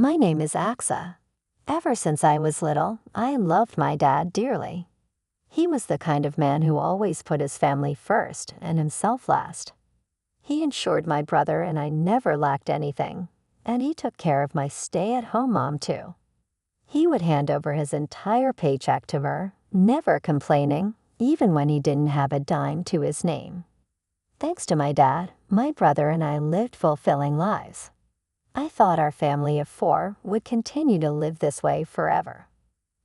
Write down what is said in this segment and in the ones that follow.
My name is Axa. Ever since I was little, I loved my dad dearly. He was the kind of man who always put his family first and himself last. He ensured my brother and I never lacked anything, and he took care of my stay-at-home mom too. He would hand over his entire paycheck to her, never complaining, even when he didn't have a dime to his name. Thanks to my dad, my brother and I lived fulfilling lives. I thought our family of 4 would continue to live this way forever.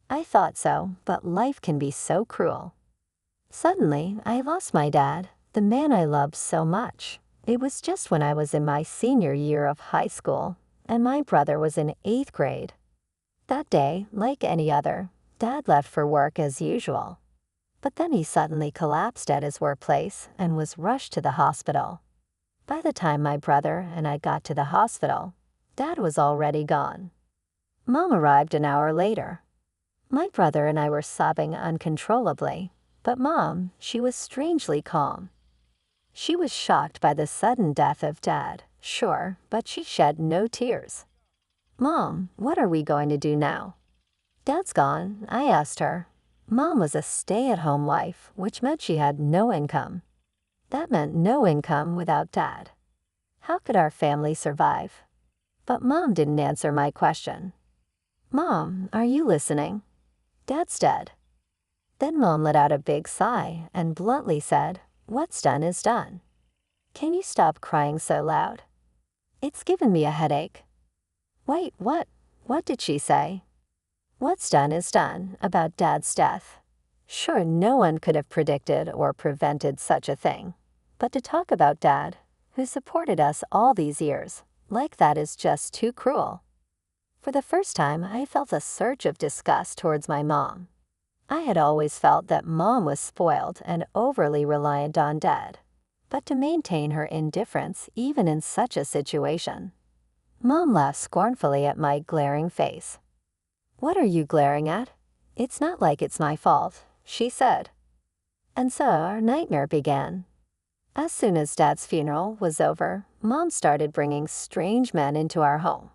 I thought so, but life can be so cruel. Suddenly, I lost my dad, the man I loved so much. It was just when I was in my senior year of high school, and my brother was in 8th grade. That day, like any other, Dad left for work as usual. But then he suddenly collapsed at his workplace and was rushed to the hospital. By the time my brother and I got to the hospital, Dad was already gone. Mom arrived an hour later. My brother and I were sobbing uncontrollably, but Mom, she was strangely calm. She was shocked by the sudden death of Dad, sure, but she shed no tears. "Mom, what are we going to do now?" "Dad's gone," I asked her. Mom was a stay-at-home wife, which meant she had no income. That meant no income without Dad. How could our family survive? But Mom didn't answer my question. "Mom, are you listening? Dad's dead." Then Mom let out a big sigh and bluntly said, "What's done is done. Can you stop crying so loud? It's given me a headache." "Wait, what? What did she say?" "What's done is done about Dad's death. Sure, no one could have predicted or prevented such a thing. But to talk about Dad, who supported us all these years, like that is just too cruel." For the first time, I felt a surge of disgust towards my mom. I had always felt that Mom was spoiled and overly reliant on Dad, but to maintain her indifference even in such a situation. Mom laughed scornfully at my glaring face. "What are you glaring at? It's not like it's my fault," she said. And so our nightmare began. As soon as Dad's funeral was over, Mom started bringing strange men into our home.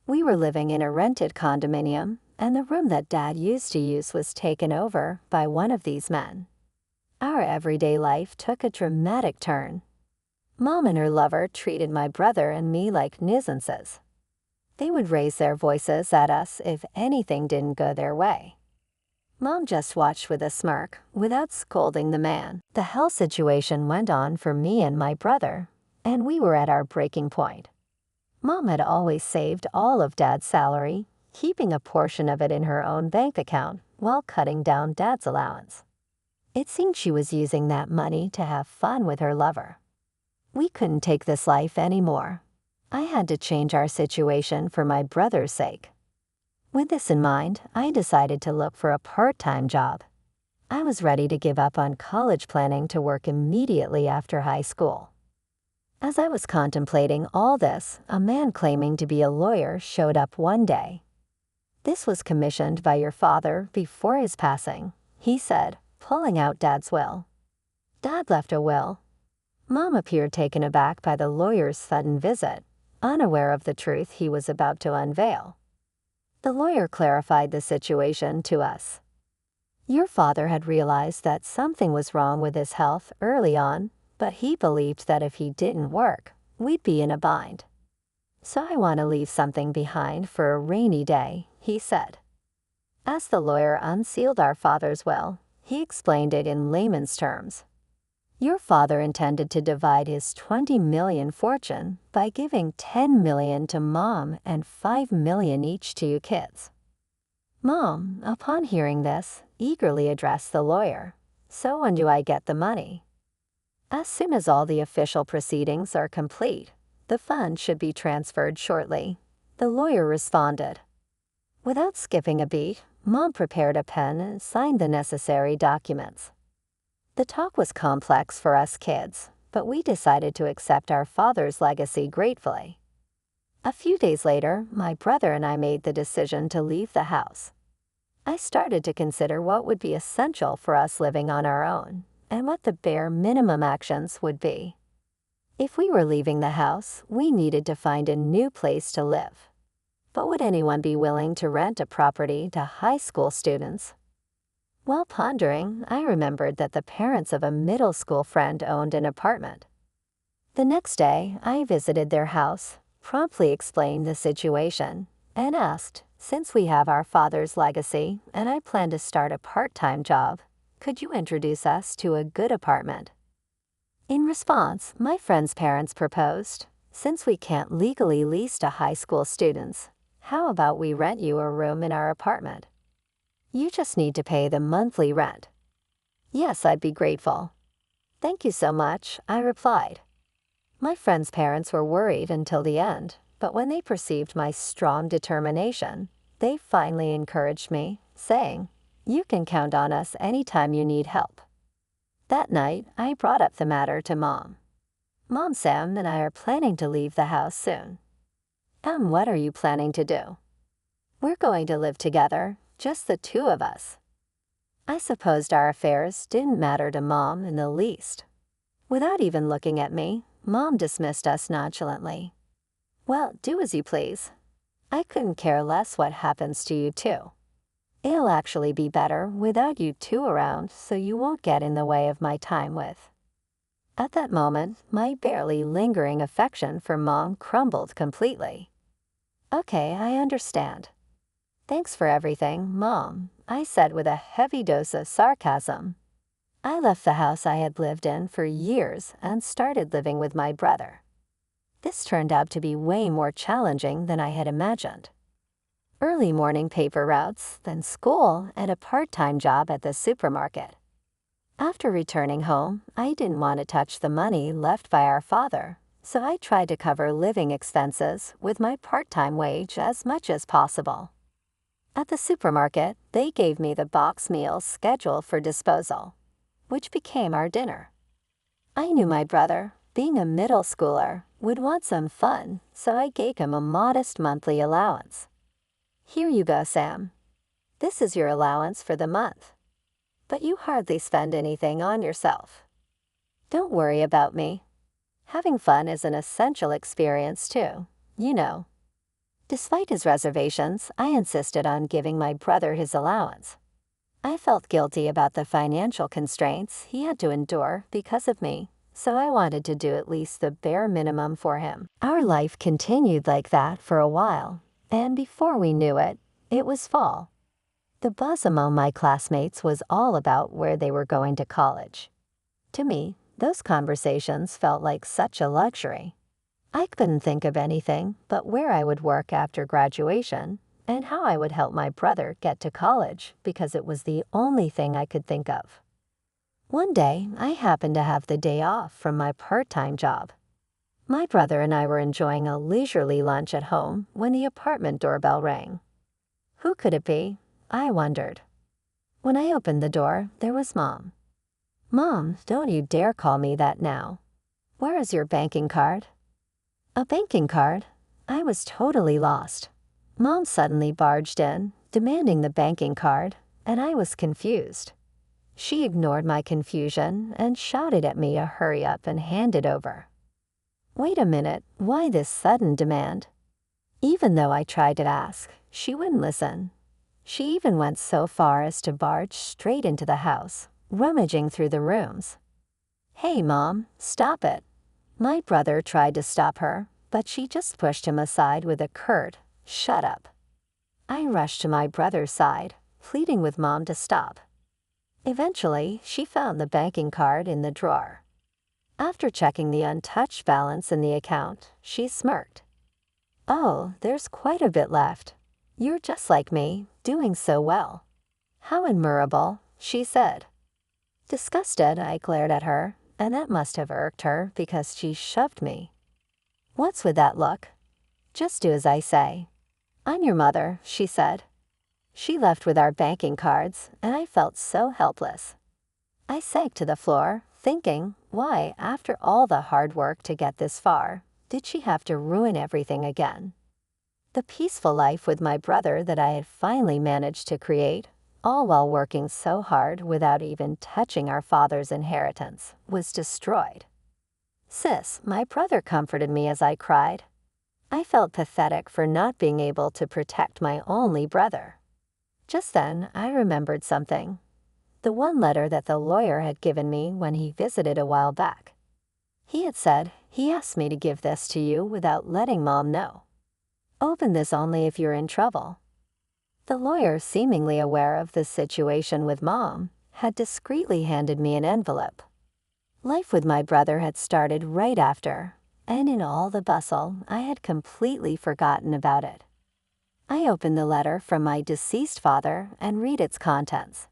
We were living in a rented condominium, and the room that Dad used to use was taken over by one of these men. Our everyday life took a dramatic turn. Mom and her lover treated my brother and me like nuisances. They would raise their voices at us if anything didn't go their way. Mom just watched with a smirk, without scolding the man. The hell situation went on for me and my brother, and we were at our breaking point. Mom had always saved all of Dad's salary, keeping a portion of it in her own bank account while cutting down Dad's allowance. It seemed she was using that money to have fun with her lover. We couldn't take this life anymore. I had to change our situation for my brother's sake. With this in mind, I decided to look for a part-time job. I was ready to give up on college planning to work immediately after high school. As I was contemplating all this, a man claiming to be a lawyer showed up one day. "This was commissioned by your father before his passing," he said, pulling out Dad's will. Dad left a will. Mom appeared taken aback by the lawyer's sudden visit, unaware of the truth he was about to unveil. The lawyer clarified the situation to us. "Your father had realized that something was wrong with his health early on, but he believed that if he didn't work, we'd be in a bind. So I want to leave something behind for a rainy day," he said. As the lawyer unsealed our father's will, he explained it in layman's terms. "Your father intended to divide his $20 million fortune by giving $10 million to Mom and $5 million each to you kids." Mom, upon hearing this, eagerly addressed the lawyer. "So when do I get the money?" "As soon as all the official proceedings are complete. The funds should be transferred shortly," the lawyer responded. Without skipping a beat, Mom prepared a pen and signed the necessary documents. The talk was complex for us kids, but we decided to accept our father's legacy gratefully. A few days later, my brother and I made the decision to leave the house. I started to consider what would be essential for us living on our own, and what the bare minimum actions would be. If we were leaving the house, we needed to find a new place to live. But would anyone be willing to rent a property to high school students? While pondering, I remembered that the parents of a middle school friend owned an apartment. The next day, I visited their house, promptly explained the situation, and asked, since we have our father's legacy and I plan to start a part-time job, could you introduce us to a good apartment? In response, my friend's parents proposed, since we can't legally lease to high school students, how about we rent you a room in our apartment? You just need to pay the monthly rent. Yes, I'd be grateful. Thank you so much, I replied. My friend's parents were worried until the end, but when they perceived my strong determination, they finally encouraged me, saying, "You can count on us anytime you need help." That night, I brought up the matter to Mom. Mom, Sam and I are planning to leave the house soon. What are you planning to do? We're going to live together, just the two of us. I supposed our affairs didn't matter to Mom in the least. Without even looking at me, Mom dismissed us nonchalantly. Well, do as you please. I couldn't care less what happens to you two. It'll actually be better without you two around, so you won't get in the way of my time with. At that moment, my barely lingering affection for Mom crumbled completely. Okay, I understand. Thanks for everything, Mom, I said with a heavy dose of sarcasm. I left the house I had lived in for years and started living with my brother. This turned out to be way more challenging than I had imagined. Early morning paper routes, then school, and a part-time job at the supermarket. After returning home, I didn't want to touch the money left by our father, so I tried to cover living expenses with my part-time wage as much as possible. At the supermarket, they gave me the box meals scheduled for disposal, which became our dinner. I knew my brother, being a middle schooler, would want some fun, so I gave him a modest monthly allowance. Here you go, Sam. This is your allowance for the month. But you hardly spend anything on yourself. Don't worry about me. Having fun is an essential experience too, you know. Despite his reservations, I insisted on giving my brother his allowance. I felt guilty about the financial constraints he had to endure because of me, so I wanted to do at least the bare minimum for him. Our life continued like that for a while, and before we knew it, it was fall. The buzz among my classmates was all about where they were going to college. To me, those conversations felt like such a luxury. I couldn't think of anything but where I would work after graduation and how I would help my brother get to college because it was the only thing I could think of. One day, I happened to have the day off from my part-time job. My brother and I were enjoying a leisurely lunch at home when the apartment doorbell rang. Who could it be? I wondered. When I opened the door, there was Mom. Mom, don't you dare call me that now. Where is your banking card? A banking card? I was totally lost. Mom suddenly barged in, demanding the banking card, and I was confused. She ignored my confusion and shouted at me to hurry up and hand it over. Wait a minute, why this sudden demand? Even though I tried to ask, she wouldn't listen. She even went so far as to barge straight into the house, rummaging through the rooms. Hey, Mom, stop it. My brother tried to stop her, but she just pushed him aside with a curt, "Shut up." I rushed to my brother's side, pleading with Mom to stop. Eventually, she found the banking card in the drawer. After checking the untouched balance in the account, she smirked. Oh, there's quite a bit left. You're just like me, doing so well. How admirable, she said. Disgusted, I glared at her, and that must have irked her because she shoved me. What's with that look? Just do as I say. I'm your mother, she said. She left with our banking cards, and I felt so helpless. I sank to the floor, thinking, why, after all the hard work to get this far, did she have to ruin everything again? The peaceful life with my brother that I had finally managed to create, all while working so hard without even touching our father's inheritance, was destroyed. Sis, my brother comforted me as I cried. I felt pathetic for not being able to protect my only brother. Just then, I remembered something. The one letter that the lawyer had given me when he visited a while back. He had said, he asked me to give this to you without letting Mom know. Open this only if you're in trouble. The lawyer, seemingly aware of the situation with Mom, had discreetly handed me an envelope. Life with my brother had started right after, and in all the bustle, I had completely forgotten about it. I opened the letter from my deceased father and read its contents.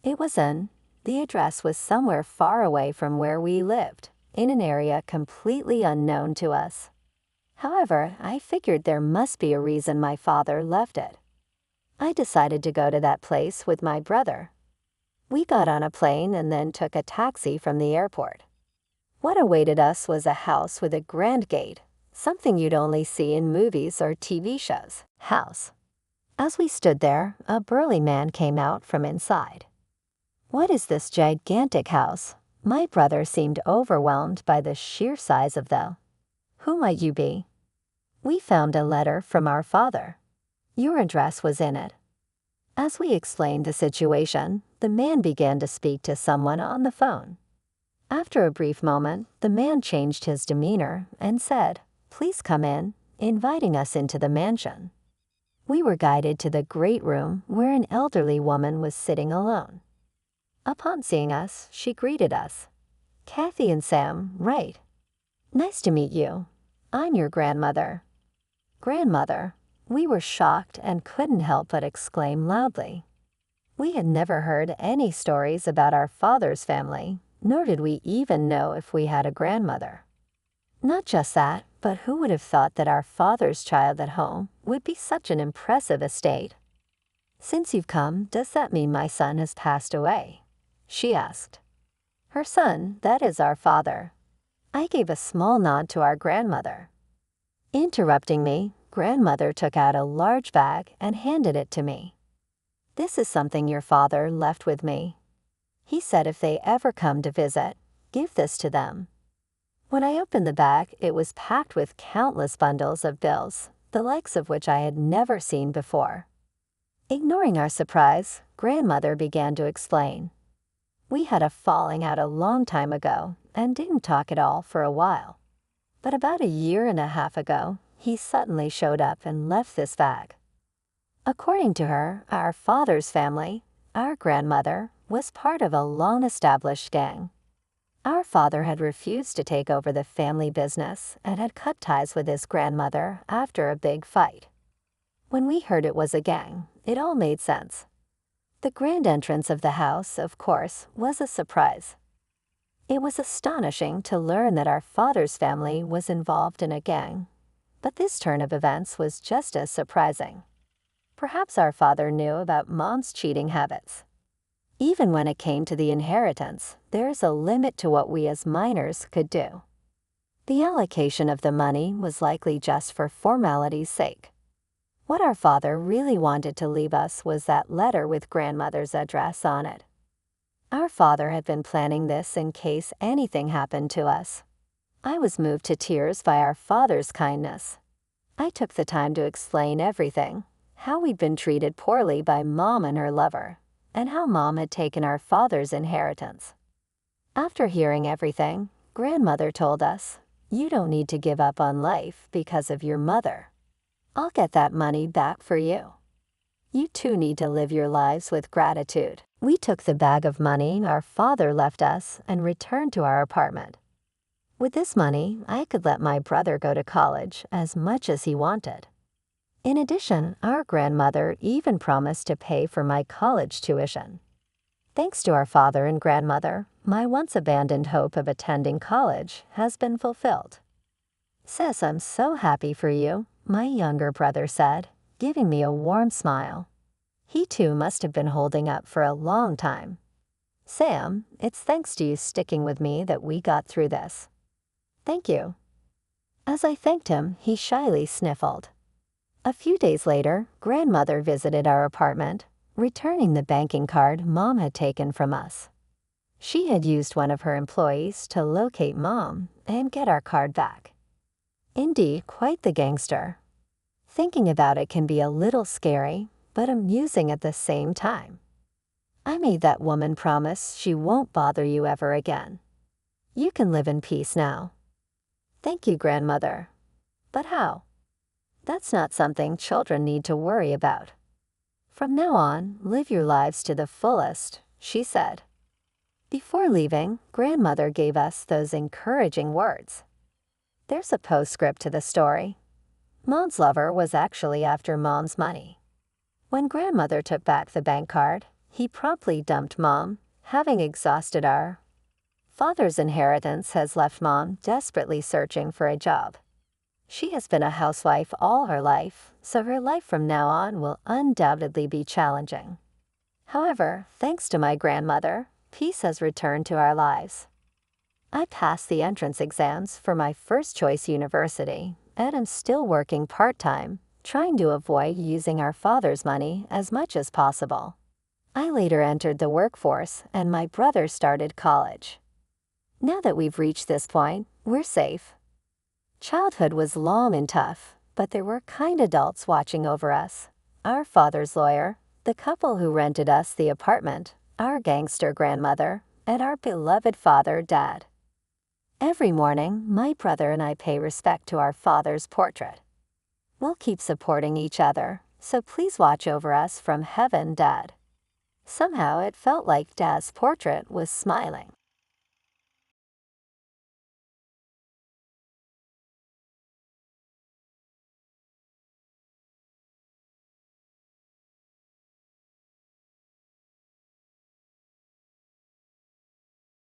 It was the address was somewhere far away from where we lived, in an area completely unknown to us. However, I figured there must be a reason my father left it. I decided to go to that place with my brother. We got on a plane and then took a taxi from the airport. What awaited us was a house with a grand gate, something you'd only see in movies or TV shows. House. As we stood there, a burly man came out from inside. What is this gigantic house? My brother seemed overwhelmed by the sheer size of the. Who might you be? We found a letter from our father. Your address was in it. As we explained the situation, the man began to speak to someone on the phone. After a brief moment, the man changed his demeanor and said, "Please come in," inviting us into the mansion. We were guided to the great room where an elderly woman was sitting alone. Upon seeing us, she greeted us. "Kathy and Sam, right? Nice to meet you. I'm your grandmother." Grandmother. We were shocked and couldn't help but exclaim loudly. We had never heard any stories about our father's family, nor did we even know if we had a grandmother. Not just that, but who would have thought that our father's child at home would be such an impressive estate? "Since you've come, does that mean my son has passed away?" she asked. Her son, that is our father. I gave a small nod to our grandmother. Interrupting me, grandmother took out a large bag and handed it to me. "This is something your father left with me. He said if they ever come to visit, give this to them." When I opened the bag, it was packed with countless bundles of bills, the likes of which I had never seen before. Ignoring our surprise, grandmother began to explain. "We had a falling out a long time ago and didn't talk at all for a while. But about a year and a half ago, he suddenly showed up and left this bag." According to her, our father's family, our grandmother, was part of a long-established gang. Our father had refused to take over the family business and had cut ties with his grandmother after a big fight. When we heard it was a gang, it all made sense. The grand entrance of the house, of course, was a surprise. It was astonishing to learn that our father's family was involved in a gang, but this turn of events was just as surprising. Perhaps our father knew about Mom's cheating habits. Even when it came to the inheritance, there is a limit to what we as minors could do. The allocation of the money was likely just for formality's sake. What our father really wanted to leave us was that letter with grandmother's address on it. Our father had been planning this in case anything happened to us. I was moved to tears by our father's kindness. I took the time to explain everything, how we'd been treated poorly by Mom and her lover, and how Mom had taken our father's inheritance. After hearing everything, grandmother told us, "You don't need to give up on life because of your mother. I'll get that money back for you. You too need to live your lives with gratitude." We took the bag of money our father left us and returned to our apartment. With this money, I could let my brother go to college as much as he wanted. In addition, our grandmother even promised to pay for my college tuition. Thanks to our father and grandmother, my once abandoned hope of attending college has been fulfilled. "Sis, I'm so happy for you," my younger brother said, giving me a warm smile. He too must have been holding up for a long time. "Sam, it's thanks to you sticking with me that we got through this." "Thank you." As I thanked him, he shyly sniffled. A few days later, grandmother visited our apartment, returning the banking card Mom had taken from us. She had used one of her employees to locate Mom and get our card back. Indeed, quite the gangster. Thinking about it can be a little scary, but amusing at the same time. I made that woman promise she won't bother you ever again. You can live in peace now. Thank you, grandmother. But how? That's not something children need to worry about. From now on, live your lives to the fullest, she said. Before leaving, grandmother gave us those encouraging words. There's a postscript to the story. Mom's lover was actually after Mom's money. When grandmother took back the bank card, he promptly dumped Mom, having exhausted our father's inheritance has left Mom desperately searching for a job. She has been a housewife all her life, so her life from now on will undoubtedly be challenging. However, thanks to my grandmother, peace has returned to our lives. I passed the entrance exams for my first choice university, and am still working part-time, trying to avoid using our father's money as much as possible. I later entered the workforce, and my brother started college. Now that we've reached this point, we're safe. Childhood was long and tough, but there were kind adults watching over us. Our father's lawyer, the couple who rented us the apartment, our gangster grandmother, and our beloved father, Dad. Every morning, my brother and I pay respect to our father's portrait. We'll keep supporting each other, so please watch over us from heaven, Dad. Somehow it felt like Dad's portrait was smiling.